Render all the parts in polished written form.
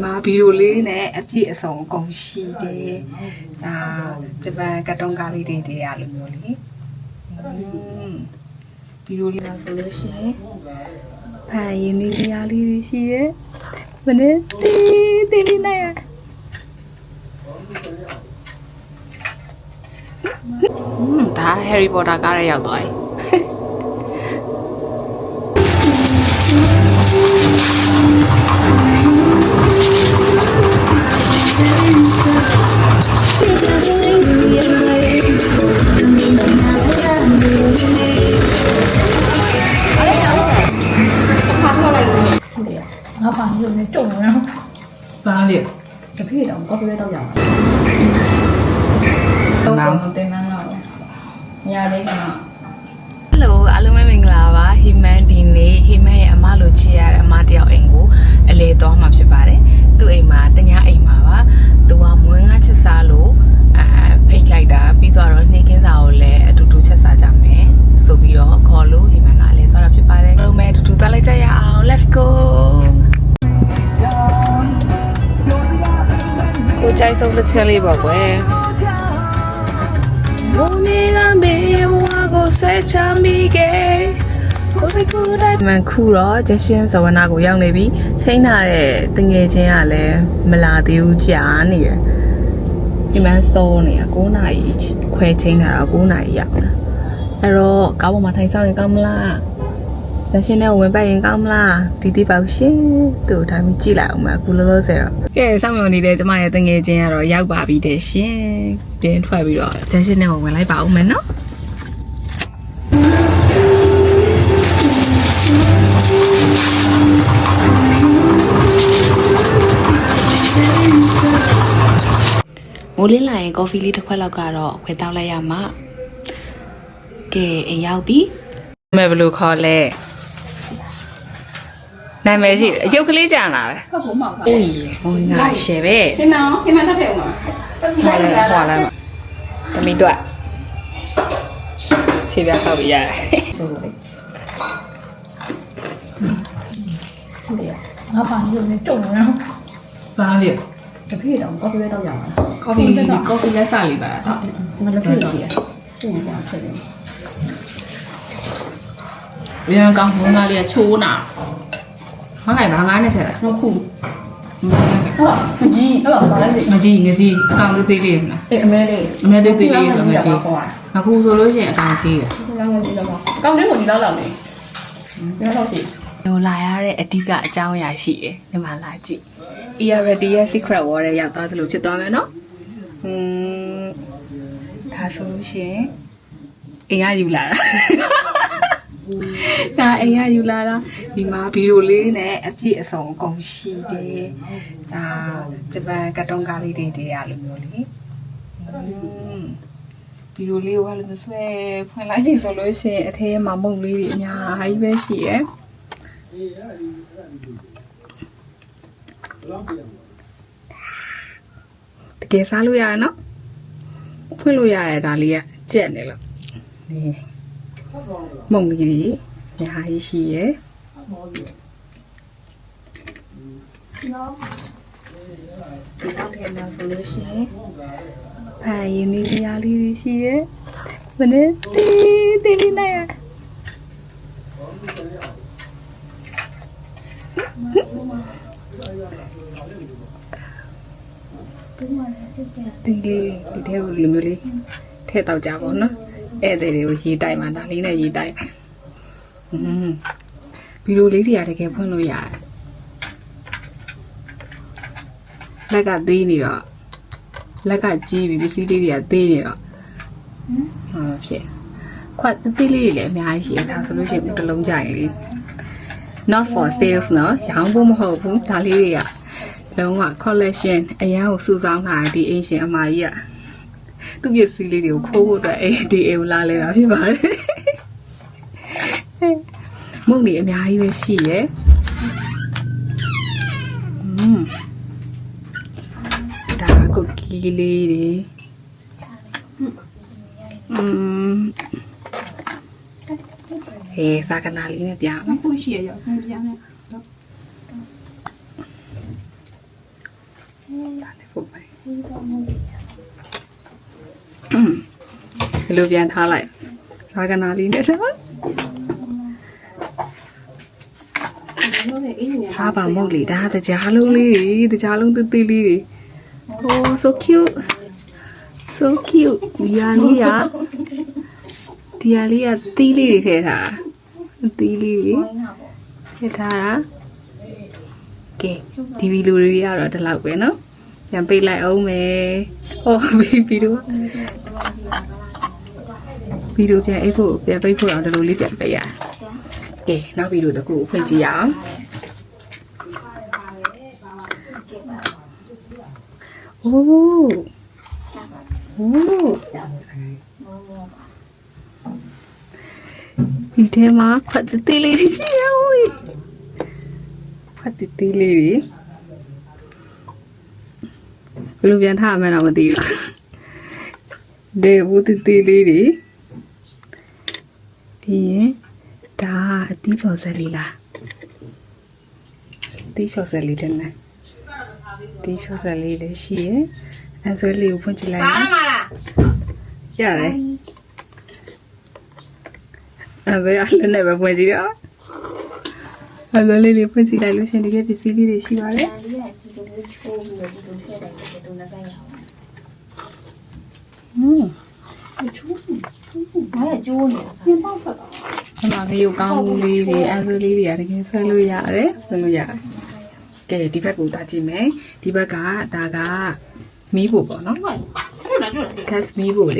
ဗီဒီယိုလေးနဲ့အပြည့်အစုံအကုန်ရှိတယ်။ဒါဂျပန်ကတ်တုန်းကားလေးတွေရလိုမျိုးလေ။ဗီဒီယိုလေးမှာဆိုလို့ရှိရင်ဖန်ရင်းမီဒီယာလေးတွေရှိရဲ့။မနေ့တီလေးနဲ့ဒါ Harry Potter ကားရရောက်သွားပြီ။ငါဘာလို့လဲကြုံနေတော့ ဘာလဲတဖေးတော့ကော်ဖီပဲတော့ရအောင်တော့ဆုံးတင်မှန်းတော့ညာလေးကတော့ Hello အားလုံးပဲမင်္ဂလာပါဟီမန်ဒီနေ့ဟီမန်ရဲ့အမလိုချစ်ရတဲ့အမတယောက်အိမ်ကိုအလေသွားမှာဖြစ်ပါတယ်သူ့အိမ်မှာတ냐အိမ်မှာပါသူကမွေးငါချစ်စားလို့ဖိတ်လိုက်တာပြီးတော့နှင်းကင်းစာကိုလည်းအတူတူချက်စားကြမယ်ဆိုပြီးတော့ခေါ်လို့ဟီမန်ကအလေသွားတာဖြစ်ပါတယ်အားလုံးပဲအတူတူသွားလိုက်ကြရအောင် let's go ကိုကြိုက်ဆုံးတစ်ချက်လေးပါကွယ်ဘုံနေကမေဘဝကိုဆက်ချမိခဲ့မန်ခုတော့ဂျက်ရှင်ဇဝနာကိုရောက်နေပြီချိန်ထားတဲ့တငယ်ချင်းကလည်းမလာသေးဘူးကြာနေတယ်ဒီမန်စောနေတာ9နာရီခွဲချိန်တာတော့9နာရီရောက်လာအဲ့တော့ကားပေါ်မှာထိုင်ဆောင်ရင်ကောင်းမလားဇက်ရှင်နဲ့ဝင်ပတ်ရင်ကောင်းမလားတီးပေါက်ရှင်သူ့တိုင်းကြည့်လိုက်အောင်မအခုလောလောဆယ်တော့ကဲစောင့်မျှော်နေတဲ့ကျမရဲ့တငယ်ချင်းကတော့ရောက်ပါပြီတဲ့ရှင်ပြင်းထွက်ပြီးတော့ဂျက်ရှင်နဲ့ဝင်လိုက်ပါဦးမယ်နော်မိုးလင်းလာရင်ကော်ဖီလေးတစ်ခွက်လောက်ကတော့ဝယ်တောက်လိုက်ရမှာကဲအိမ်ရောက်ပြီမဲဘယ်လိုခေါ်လဲနာမည်ရှိတယ်အယုတ်ကလေးကြာလာပဲ ဟုတ်ကူမောက်ပါ အိုးဟိုငါရှယ်ပဲ ဟိမန်ထထည့်အောင်ပါ ဟောလဲတမီတော့ခြေပြဆောက်ပြရတယ်ဆိုလို့ငါဘာလို့လဲကြုံနေတော့ ဘာလဲ တဖေးတော့ကော်ဖီပဲတော့ရအောင် ကော်ဖီလက်စလေးပါလားဆောက် ငါလည်းဖေးတော့ရကျုံသွားဖြစ်တယ် ဘယ်ကောင်ငါလေးကချိုးနာဘာခိုင်ဘာငါးနဲ့ချက်လား ဟုတ်ခုဟုတ်မကြီးအဲ့ပါလဲ ငကြီးအကောင်သေးလေးမလား အေးအမဲလေး အမဲသေးလေးဆိုငကြီးအခုဆိုလို့ရှိရင်အကောင်ကြီးရ ဘယ်လောက်ငယ်လေးတော့အကောင့်လေးကိုဒီလောက်လောက်နေဘယ်လောက်ရှိ လိုလာရတဲ့အဓိကအကြောင်းအရာရှိတယ်ဒီမှာလာကြည့် ERD ရဲ့ secret word ရဲ့ရောက်သွားသလိုဖြစ်သွားမယ်နော်ဒါဆိုလို့ရှိရင်အိမ်ကယူလာတာဒါအိမ်ကယူလာတာဒီမှာဗီဒီယိုလေးနဲ့အပြည့်အစုံအကုန်ရှိတယ်ဒါဂျပန်ကတ်တုန်းကားလေးတွေရလိုမျိုးလေဗီဒီယိုလေးကိုလည်းမဆွဲဖွင့်လိုက်ပြီဆိုလို့ရှိရင်အထဲမှာမုန့်လေးတွေအများကြီးပဲရှိရယ်တကယ်စားလို့ရတယ်နော်ဖွင့်လို့ရတယ်ဒါလေးကကြက်နေလို့ဒီမုံကြီးတွေညာကြီးရှိရယ်ဒီတော့ထဲမှာဆိုလို့ရှိရင်ဖန်ရင်းမီဒီယာလေးတွေရှိရယ်မနေ့တီလေးနဲ့ဒီလေးဒီထဲကိုလိုမျိုးလေးထည့်တော့ကြပါတော့ဧည့်သည်တွေကိုရေးတိုက်မှာဒါလေးနဲ့ရေးတိုက်ဗီဒီယိုလေးတွေကတကယ်ဖွင့်လို့ရတယ်လက်ကသေးနေတော့လက်ကကြီးပြီးပစ္စည်းလေးတွေကသေးနေတော့ဟုတ်ဖြစ်ခွက်တိလေးတွေလည်းအများကြီးရှိတယ်ဒါဆိုလို့ရှိရင်တစ်လုံးကြိုင်လေး not for sales နော်ရောင်းဖို့မဟုတ်ဘူးဒါလေးတွေကလုံးဝ collection အရန်ကိုစုဆောင်းထားတဲ့ဒီအင်ရှင်အမကြီးကသူ့ပစ္စည်းလေးတွေကိုခိုးဖို့အတွက်ဒီအိမ်လာလဲတာဖြစ်ပါတယ်မုန့်တွေအများကြီးပဲရှိရယ်ဒါကုတ်ကီးလေးတွေစားကနာလေးနဲ့ပြမယ် ခုရှိရရောက်ဆင်းပြမယ် ဒါနဲ့ပို့မယ်ဒီလိုပြန်ထားလိုက်ဒါကနာလေးနဲ့ထားစားပါမဟုတ်လေဒါတကြားလုံးလေးတွေတကြားလုံးသေးသေးလေးတွေ oh so cute so cute ဒီဟာလေးကတီးလေးတွေထည့်ထားတီးလေးတွေထည့်ထားတာကဲဒီဗီလိုတွေကတော့ဒီလောက်ပဲเนาะပြန်ပိတ်လိုက်အောင်မယ်ဟောဗီဒီယိုပြန်အိတ်ဖို့ပြန်ပိတ်ဖို့တော့ဒီလိုလေးပြန်ပိတ်ရကဲနောက်ဗီဒီယိုတစ်ခုဖွင့်ကြည့်ရအောင်โอ้ဒီထဲမှာဖတ်တီးလေးတွေရှိရဦးဖတ်တီးလေးတွေဘယ်လိုပြန်ထားမှန်းတော့မသိဘူးဒေဘူးတီးလေးတွေပြီးရင်ဒါအသီးဖြော်စက်လေးလားအသီးဖြော်စက်လေးတဲ့နဲ့ဒီဖြော်စက်လေးလည်းရှိရယ်အဲဆိုလေးကိုဖွင့်ကြည့်လိုက်စားရမှာလားရတယ်အဲ့ဒါလည်းနဲ့ပဲဖွင့်ကြည့်တော့အဲ့ဒါလေးတွေဖွင့်ကြည့်လိုက်လို့ရှင်ဒီကပစ္စည်းလေးတွေရှိပါတယ်ဘာလဲကျိုးနေစားပြန်ပေါက်ဖက်တော့ဒီမှာကရုပ်ကောင်းမှုလေးတွေအဲ့ဒါလေးတွေကတကယ်ဆွဲလို့ရတယ်ဆွဲလို့ရတယ်ကဲဒီဘက်ကိုတာကြည့်မယ်ဒီဘက်ကဒါကမီးဖို့ပေါ့နော်ဟုတ်လား gas မီးဖို့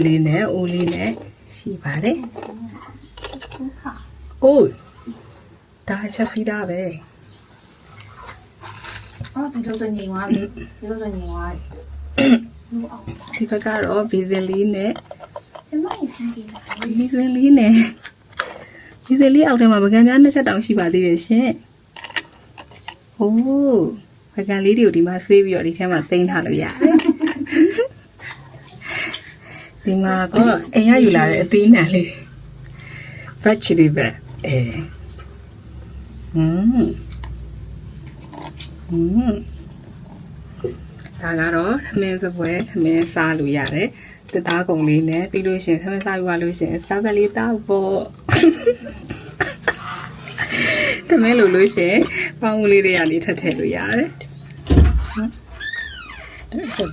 လေးနဲ့အိုးလေးနဲ့ရှိပါတယ်အိုးဒါချက်ဖီးတာပဲအော်ဒီလိုဆိုနေသွားပြီဒီလိုဆိုနေသွားပြီဒီဘက်ကတော့ဘေးစင်လေးနဲ့ကျမရေးစမ်းကြည့်ပါဘေးစင်လေးအောက်ထဲမှာပကံများနှစ်ချက်တောင်ရှိပါသေးတယ်ရှင်။အိုးပကံလေးတွေကိုဒီမှာဆေးပြီးတော့ဒီထဲမှာသိမ်းထားလို့ရတယ်။ဒီမှာကတော့အိမ်ရယူလာတဲ့အသီးနှံလေး vegetable ဒါကတော့ထမင်းစပွဲထမင်းစားလို့ရတယ်။တသားကုန်လေးနဲ့ပြီးလို့ရှိရင်ထမင်းစားပြီးလို့ရှိရင်စားပလေးတောက်ပေါ့။တမဲလို့ရှင်ပေါင်းလေးတွေကနေထပ်ထည့်လို့ရတယ်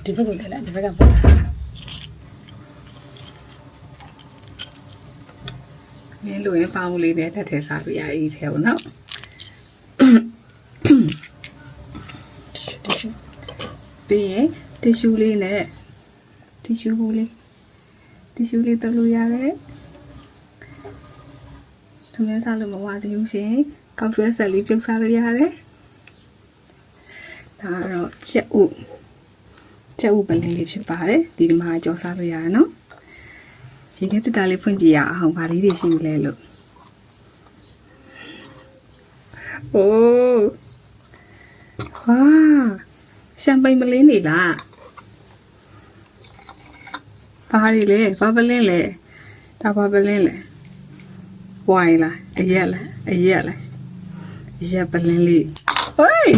ဒီဘက်ကိုထည့်လိုက်ဒီဘက်ကပေါ့မင်းလို့ရင်ပေါင်းလေးနဲ့ထပ်ထည့်စားလို့ရအေးထဲပေါ့နော်ပြီးရင်တီရှူးလေးနဲ့တီရှူးလေးတောက်လို့ရတယ်ထမင်းစားလို့မဝသေးဘူးရှင်ကောက်ဆွဲဆက်လေးပြုတ်စားလို့ရတယ်ဒါကတော့ချက်ဥပလင်းလေးဖြစ်ပါတယ်ဒီမှာကြော်စားလို့ရတယ်နော်ရေခဲစစ်တာလေးဖွင့်ကြည့်ရအောင်ဗာလေးတွေရှိပြီလဲလို့အိုးဝါရှမ်ပိန်မလင်းနေလားဘာတွေလဲဘာပလင်းလဲဒါဘာပလင်းလဲဝိုင်လားအရက်လားအရက်ပလင်းလေးဟိုး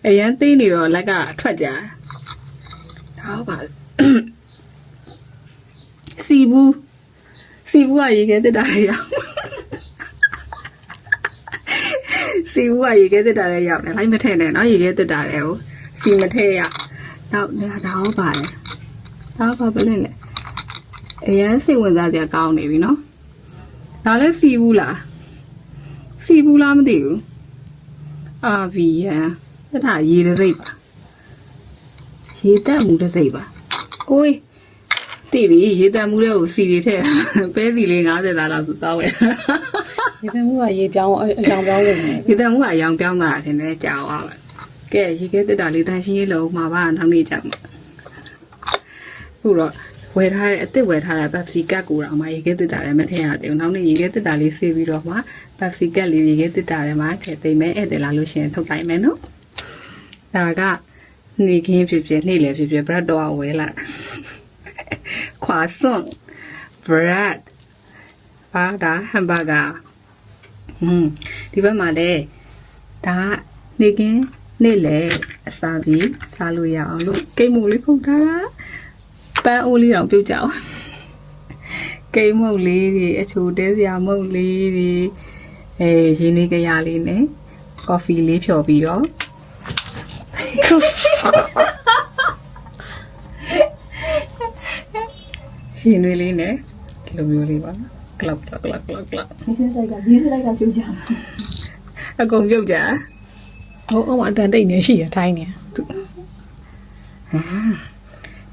အရန်သိနေတော့လက်ကထွက်ကြဒါပါစီဘူးကရေခဲတက်တာရအောင်စီဘူးကရေခဲတက်တာလည်းရောက်တယ်လိုက်မထည့်နဲ့နော်ရေခဲတက်တာလည်းကိုစီမထည့်ရတော့ဒါဟောပါတယ်ဒါဘာပလင်းလဲအရန်စိတ်ဝင်စားစရာကောင်းနေပြီနော်ဒါလည်းစီဘူးလားမသိဘူးအာဗီယန်ဒါရေတစိတ်ပါရေတက်မှုတစိတ်ပါအိုးတိပြီရေတက်မှုတွေကိုစီတွေထည့်ပဲစီလေး50သားလောက်ဆိုတောင်းရရေတက်မှုကရေပြောင်းအကြောင်ပြောင်းလို့ရေတက်မှုကအယောင်ပြောင်းတာထင်တယ်ကြာသွားပါကဲရေခဲတက်တာလေးတန်ရှင်းရေးလုံးမှာပါနောက်နေ့ကြောက်မှာခုတော့ဝယ်ထားတဲ့အစ်စ်ဝယ်ထားတဲ့ Pepsi ကတ်ကိုတော့မှရေခဲတက်တာလည်းမထည့်ရသေးဘူးနောက်နေ့ရေခဲတက်တာလေးဆေးပြီးတော့မှ Pepsi ကတ်လေးရေခဲတက်တာထဲမှာထည့်သိမ်းမယ်ဧည့်သည်လာလို့ရှိရင်ထုတ်လိုက်မယ်နော်ဒါကနေခင်းဖြစ်နေ့လည်းဖြစ် bread တော့ဝယ်လာcroissant bread ဒါ hamburger ဒီဘက်မှာလည်းဒါနေကင်းနေ့လေအစာပြေးစားလို့ရအောင်လို့ကိတ်မုတ်လေးဖုတ်ထားတာပန်းအိုးလေးတောင်ပြုတ်ကြအောင်ကိတ်မုတ်လေးတွေအချိုတဲစရာမုတ်လေးတွေရင်းနှီးကြရလေးနဲ့ကော်ဖီလေးဖြော်ပြီးတော့ရှင်တွေလေးနဲ့ဒီလိုမျိုးလေးပါနော်ကလောက်ဒီစလိုက်ကပြုတ်ကြအကုန်ပြုတ်ကြဟိုအတန်တိတ်နေရှိရထိုင်းနေ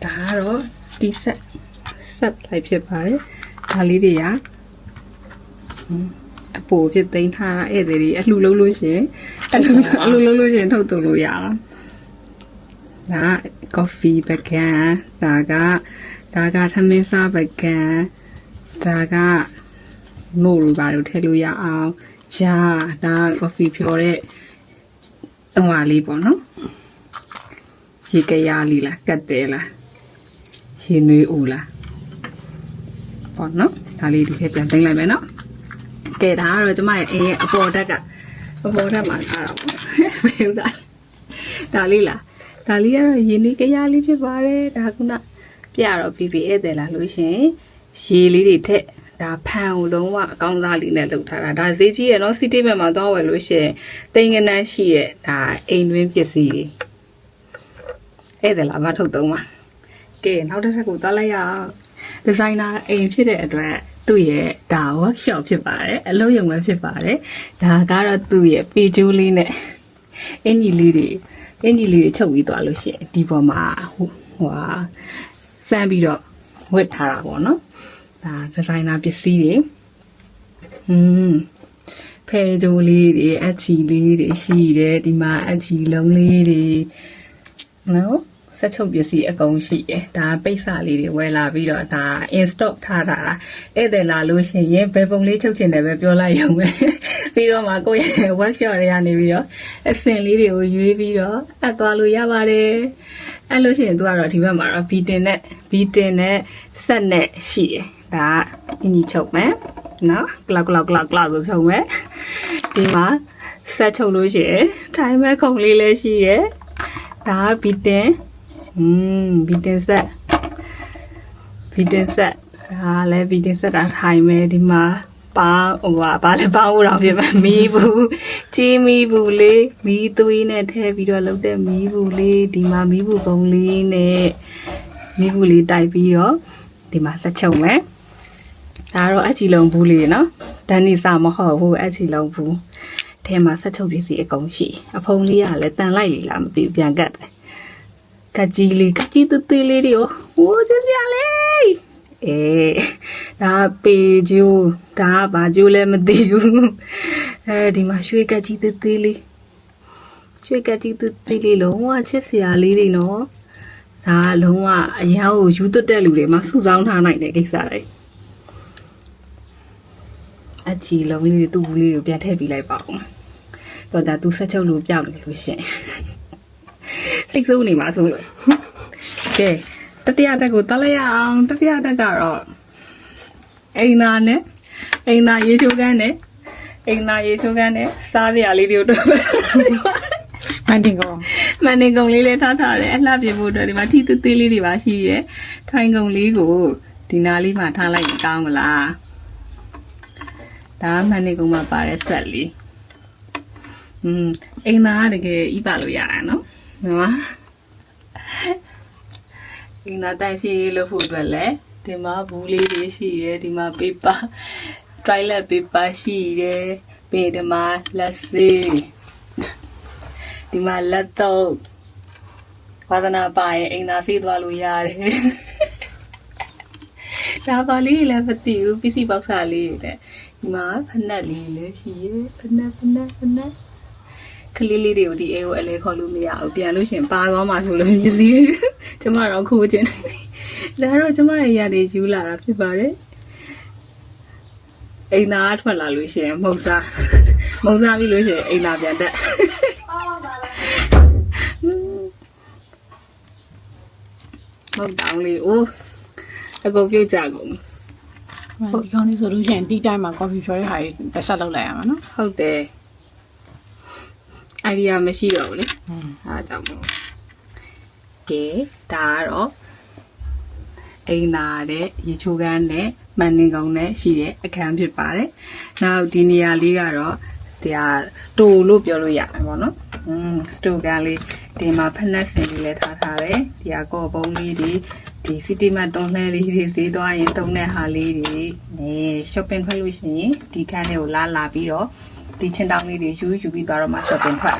ဒါကတော့ဒီဆက်လိုက်ဖြစ်ပါတယ်ဒါလေးတွေကအပိုဖြစ်သိမ်းထားဧည့်သည်တွေအလှလုံးလို့ရှင်အလှလုံးလို့ရှင်ထုတ်ထုတ်လို့ရတာဒါကော်ဖီပကံဒါကထမင်းစားပကံဒါကနို့လိုပါလို့ထည့်လို့ရအောင်ဂျာဒါကော်ဖီဖြော်တဲ့ဟိုဟာလေးပေါ့နော်ရေကရလေးလားကတ်တဲလားရေနွေးဦးလားပေါ့နော်ဒါလေးဒီထည့်ပြန်သိမ်းလိုက်မယ်နော်ကဲဒါကတော့ကျမရဲ့အိမ်ရဲ့အပေါ်ဓာတ်မှာထားတာပေါ့ဘယ်ဥစားဒါလေးလားဒါလေးကတော့ရေနွေးကရလေးဖြစ်ပါတယ်ဒါကုနပြတော့ပြီးဧည့်သည်လာလို့ရှင်ရေလေးတွေထက်ဒါဖန်ကိုလုံးဝအကောင်းစားလေးနဲ့လုပ်ထားတာဒါဈေးကြီးရနော်စီတီဘက်မှာသွားဝယ်လို့ရှင်တိန်ကနန်းရှိရဲ့ဒါအိမ်တွင်းပစ္စည်းတွေဧည့်သည်လာမထုတ်သုံးပါကဲနောက်တစ်ခါကိုသွားလိုက်ရအောင်ဒီဇိုင်နာအိမ်ဖြစ်တဲ့အတွက်သူ့ရဲ့ဒါ workshop ဖြစ်ပါတယ်အလုပ်ရုံပဲဖြစ်ပါတယ်ဒါကတော့သူ့ရဲ့ပေကျိုးလေးနဲ့အင်ကြီးလေးတွေချုပ်ပြီးသွားလို့ရှင်ဒီပေါ်မှာစမ်းပြီးတော့ဝတ်ထားတာပေါ့နော်ဒါဒီဇိုင်နာပစ္စည်းတွေဖဲကြိုးလေးတွေအချီလေးတွေရှိတယ်ဒီမှာအချီလုံးလေးတွေနော်ဆက်ချုပ်ပစ္စည်းအကုန်ရှိတယ်ဒါပိတ်စလေးတွေဝယ်လာပြီးတော့ဒါ in stock ထားတာဧည့်သည်လာလို့ရှိရင်ဘယ်ပုံလေးချုပ်ချင်တယ်ပဲပြောလိုက်ရုံပဲပြီးတော့မှကိုယ့်ရဲ့ workshop တွေကနေပြီးတော့အစင်လေးတွေကိုရွေးပြီးတော့အပ်သွားလို့ရပါတယ်အဲ့လို့ရှိရင်သူကတော့ဒီဘက်မှာတော့ ဘီတင်နဲ့ဆက်နဲ့ရှိတယ်ဒါအင်ကြီးချုပ်မယ်နော်ကလောက်ဆိုချုပ်မယ်ဒီမှာဆက်ချုပ်လို့ရှိရင်ထိုင်မဲ့ခုံလေးလည်းရှိရယ်ဒါဘီတင်ဆက်ဒါလည်းဘီတင်ဆက်တာထိုင်မယ်ဒီမှာပါဘာလဲပါဦးတော့ပြမမီးဘူးကြီးမီးဘူးလေးမီးသွေးနဲ့ထည့်ပြီးတော့လုပ်တဲ့မီးဘူးလေးဒီမှာမီးဘူးပုံလေးနဲ့မီးဘူးလေးတိုက်ပြီးတော့ဒီမှာဆက်ချုပ်မယ်ဒါတော့အချီလုံးဘူးလေးနော်ဒန်နီစာမဟုတ်ဘူးအချီလုံးဘူးထဲမှာဆက်ချုပ်ပစ္စည်းအကုန်ရှိအဖုံးလေးကလည်းတန်လိုက်လေလားမသိဘူးပြန်ကတ်တယ်ကကြီးသေးလေးတွေဟိုးချစ်စရာလေးဒါပေကျိုးဒါဘာကျိုးလဲမသိဘူးဒီမှာရွှေကကြီးသေးလေးလုံးဝချစ်စရာလေးတွေနော်ဒါလုံးဝအရာကိုယူသွတ်တဲ့လူတွေမှာစုဆောင်းထားနိုင်တဲ့ကိစ္စတွေအချီလုံးလေးသူ့ဘူးလေးကိုပြန်ထည့်ပြီးလိုက်ပါဦးတော့ဒါသူဆက်ချုပ်လို့ပြောက်နေလို့ရှင်စိတ်ဆိုးနေမှာဆိုလို့ကဲတတိယတက်ကိုသွားလိုက်ရအောင်တတိယတက်ကတော့အိမ်သာရေချိုးကန်းနဲ့စားစရာလေးတွေကိုတော့မန်တင်ကုံလေးလည်းထားတယ်အလှပြဖို့အတွက်ဒီမှာထီးသေးလေးတွေပါရှိတယ်ထိုင်ကုံလေးကိုဒီနားလေးမှာထားလိုက်ကောင်းမလားဒါမန်တင်ကုံမှာပါတဲ့ဆက်လေးအိမ်သာကတကယ်ဤပါလို့ရတာနော်နော်အိမ်သာတန်ရှိလို့ဖို့အတွက်လည်းဒီမှာဘူးလေးတွေရှိတယ်ဒီမှာ paper toilet paper ရှိတယ်ပြီးဒီမှာလက်စေးဒီမှာလက်တော့ဝါသနာပါရင်အိမ်သာဆေးသွားလို့ရတယ်ဒါပါလေးလည်းမသိဘူးပစ္စည်းပေါက်စားလေးတဲ့ဒီမှာဖနက်လေးလည်းရှိရဖနက်ကလေးလေးတွေကိုဒီအိမ်ကိုအလဲခေါ်လို့မရဘူးပြန်လို့ရှင်ပါသွားမှဆိုလို့မြည်စီကျမတော့ခိုးခြင်းဒါတော့ကျမရဲ့ရတဲ့ယူလာတာဖြစ်ပါတယ်အိမ်သားထွက်လာလို့ရှင်မုံစားပြီးလို့ရှင်အိမ်သားပြန်တက်မုံတောင်းလေးအိုးအကုန်ပြုတ်ကြကုန် ဒီကောင်းလေးဆိုလို့ရှိရင်တီးတိုင်းမှာ coffee ဖြော်တဲ့ဟာကြီးတစ်ဆက်လုပ်လိုက်ရမှာနော် ဟုတ်တယ် idea မရှိတော့ဘူးလေအားကြောင့်မို့ကဲဒါကတော့အိမ်သာတဲ့ရေချိုးကန်းနဲ့မှန်နေကောင်းနဲ့ရှိတဲ့အခန်းဖြစ်ပါတယ်နောက်ဒီနေရာလေးကတော့ဒီဟာ store လို့ပြောလို့ရမှာပေါ့နော်store ကလေးဒီမှာဖက်နက်စင်လေးလည်းထားထားတယ်ဒီဟာကော့ပုံးလေးတွေဒီ city mart တွန်းလှဲလေးတွေဈေးသွားရင်တုံးတဲ့ဟာလေးတွေနေ shopping ထွက်လို့ရှိရင်ဒီခန်းလေးကိုလာပြီးတော့ဒီချင်းတောင်းလေးတွေယူပြီးသွားတော့မှ shopping ထွက်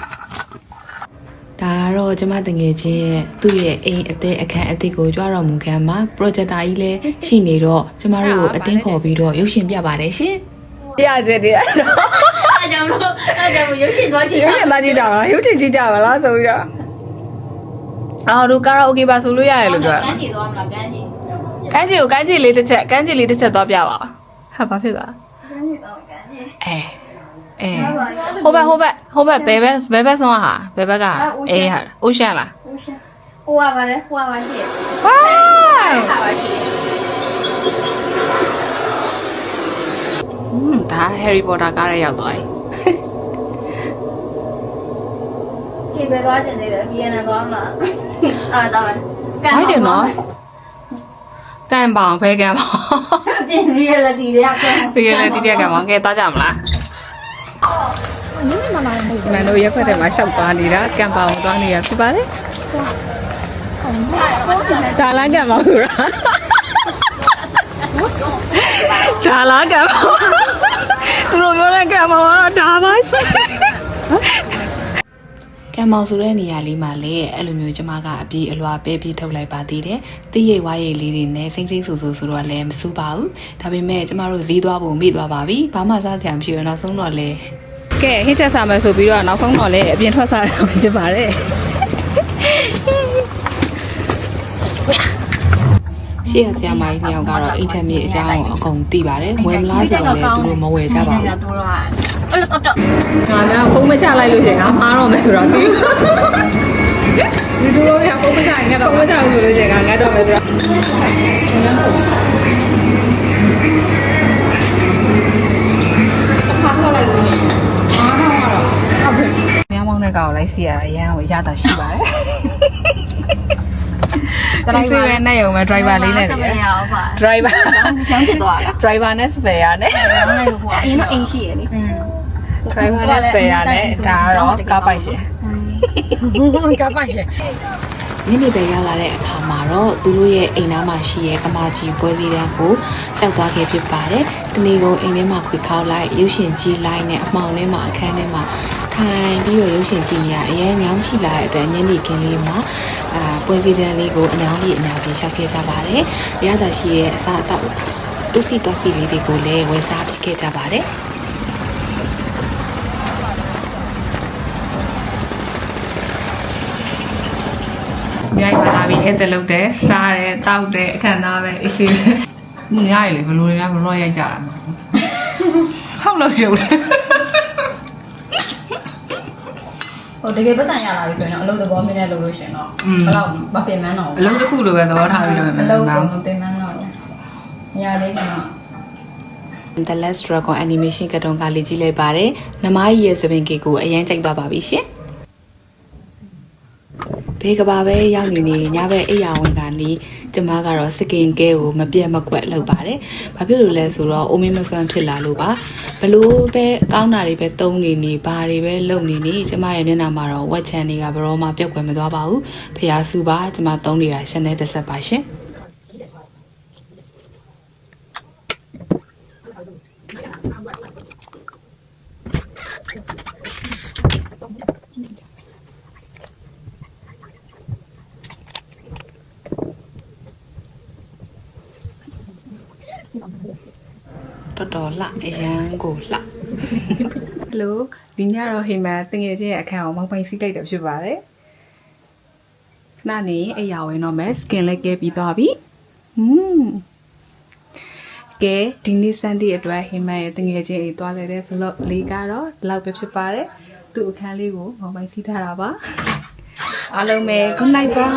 ဒါကတော့ကျမတငယ်ချင်းရဲ့သူ့ရဲ့အိမ်အသေးအခန်းအသေးကိုကြွတော်မူခံမှာ projector ကြီးလည်းရှိနေတော့ကျမတို့ကိုအတင်းခေါ်ပြီးတော့ရုပ်ရှင်ပြပါတယ်ရှင်ပြကြတယ်အားကြောင့်ရုပ်ရှင်သွားကြည့် ရုပ်ရှင်သားကြည့်တာလားရုပ်ရှင်ကြည့်ကြပါလားဆိုပြီးတော့အော်တို့ကာရာโอเกပါဆိုလို့ရတယ်လို့ပြော ကန်းကြီးသွားမလားကန်းကြီး ကန်းကြီးလေးတစ်ချက်သွားပြပါဟာဘာဖြစ်သွားကန်းကြီးဟိုဘက်ဘယ်ဘက်ဆုံးဟာဘယ်ဘက်ကအေးဟာအိုရှန်လား ဟိုကပါတယ်ဟိုကပါရှိတယ် ဝါ ဟာပါရှိတယ် ဒါ Harry Potter ကားရဲရောက်သွားပြီ ခြေပဲသွားကျင်သေးတယ်ပြန်နေသွားမလားအာတော့ ဟုတ်တယ်နော်ကံပေါင်ဖဲကံပေါင် ပြင် reality တွေကပြန် reality တက်ကံပေါင်ကဲသွားကြမလား နည်းနည်းမလာရင်ဟုတ် မန်တို့ရက်ခွက်ထဲမှာရှောက်သွားနေတာကံပေါင်သွားနေတာဖြစ်ပါတယ်ဒါလားကံပေါင်ဆိုတာဒါလားကံပေါင်သူတို့ပြောတဲ့ကံပေါင်ကတော့ဒါပါရှိကံမောင်ဆိုတဲ့နေရာလေးမှာလည်းအဲ့လိုမျိုးကျမကအပြေးအလွာပဲပြီးထုတ်လိုက်ပါသေးတယ်။တိရိတ်ဝါးရိတ်လေးတွေနဲ့စိမ့်ဆိုတော့လည်းမစူးပါဘူး။ဒါပေမဲ့ကျမတို့ဈေးသွားဖို့မေ့သွားပါပြီ။ဘာမှစားစရာမရှိဘူးနောက်ဆုံးတော့လေကဲဟင်းချက်စားမယ်ဆိုပြီးတော့နောက်ဆုံးတော့လည်းအပြင်ထွက်စားရတာဖြစ်ပါတယ်။ရှေ့ဆရာမကြီးညောင်ကတော့အိမ်ချက်မြေအကြောင်းကိုအကုန်သိပါတယ်။ဝယ်မလားဆိုတော့လည်းသူတို့မဝယ်ကြပါဘူး။ အဲ့လိုတော့ ငါများဖုံးမချလိုက်လို့ရှိရင်ငါမှားတော့မယ်ဆိုတော့ဒီလိုမျိုးဖုံးမချရင်ငါတော့ဖုံးမချဘူးဆိုလို့ရှိရင်ငါငတ်တော့မယ်ဆိုတော့ဖားထောက်လိုက်လို့အားထောက်ရတော့ဟုတ်ပြီ။မြောင်းမောင်းတဲ့ကောင်လိုက်စီရအရန်ကိုရတာရှိပါတယ်။ driver နဲ့ရုံပဲ driver လေးနဲ့ ဆက်မရအောင်ပါ driver ကျောင်းဖြစ်သွားတာ driver နဲ့ spare နဲ့ ကျောင်းလိုက်လို့ပေါ့အရင်တော့အိမ်ရှိရလေ driver နဲ့ spare နဲ့ဒါတော့ကားပိုက်ရှင် ကပ်ပါရှင် ညနေပဲရောက်လာတဲ့အခါမှာတော့သူတို့ရဲ့အိမ်သားမှာရှိတဲ့ကမာကြီးပွဲစည်းတန်းကိုရှောက်သွားခဲ့ဖြစ်ပါတယ်။ဒီနေ့ကအိမ်ထဲမှာခွေခောက်လိုက်ရုပ်ရှင်ကြည့်လိုက်နဲ့အမှောင်ထဲမှာအခန်းထဲမှာထိုင်ပြီးတော့ရုပ်ရှင်ကြည့်နေရအရင်ညောင်းချိလာတဲ့အတွက်ညနေခင်းလေးမှာပွဲစည်းတန်းလေးကိုအညောင်းပြေအညာပြေရှောက်ခဲ့ကြပါတယ်။ရတာရှိရဲ့အစားအသောက်တူစီလေးတွေကိုလည်းဝယ်စားဖြစ်ခဲ့ကြပါတယ်။မြိုက်ပါလာပြီးအဲ့ဒါလုပ်တယ်စားတယ်တောက်တယ်အခမ်းသားပဲအေးဆေးညရရလေဘလို့တွေကဘလို့ရိုက်ကြတာဟုတ်လို့ရုပ်လေ ဟိုတကယ်ပတ်စံရလာပြီဆိုရင်တော့အလုပ်သဘောမင်းနဲ့လုပ်လို့ရှင်တော့ဘယ်တော့မပင်မန်းတော့ အလုံးတစ်ခုလိုပဲသဘောထားပြီးတော့ အလုပ်ဆိုမပင်မန်းတော့နေရာလေးကတော့ The Last Dragon Animation ကတုံးကလေးကြည့်လိုက်ပါတယ်နမကြီးရဲ့သပင်ကေကိုအရင်ကြိုက်သွားပါပြီရှင်ဘေးကဘာပဲရောက်နေညဘက်အိယာဝင်ကနေကျမကတော့စကင်ကဲကိုမပြတ်မကွက်လုပ်ပါတယ်။ဘာဖြစ်လို့လဲဆိုတော့အိုမင်းမဆွမ်းဖြစ်လာလို့ပါ။ဘလို့ပဲကောင်းတာတွေပဲတုံးနေဘာတွေပဲလုပ်နေကျမရဲ့မျက်နှာမှာတော့ဝက်ချန်တွေကဘရောမှပြုတ်ကွယ်မသွားပါဘူး။ဖျားစုပါကျမတုံးနေတာရှင်းတဲ့တစ်ဆက်ပါရှင်။တော်လှအရန်ကိုလှဟယ်လိုဒီညတော့ဟိမန်တငယ်ချင်းရဲ့အခန်းကိုမောက်ပိုင်စီးလိုက်တယ်ဖြစ်ပါတယ်ခဏနေအရာဝင်တော့မယ်စကင်လည်းကဲပြီးသွားပြီကဲဒီနေ့စန်ဒေးအတွက်ဟိမန်ရဲ့တငယ်ချင်းအိမ်သွားလဲတဲ့ vlog လေးကတော့ဒီလောက်ပဲဖြစ်ပါတယ်သူ့အခန်းလေးကိုမောက်ပိုင်စီးထားတာပါအားလုံးပဲ good night ပါ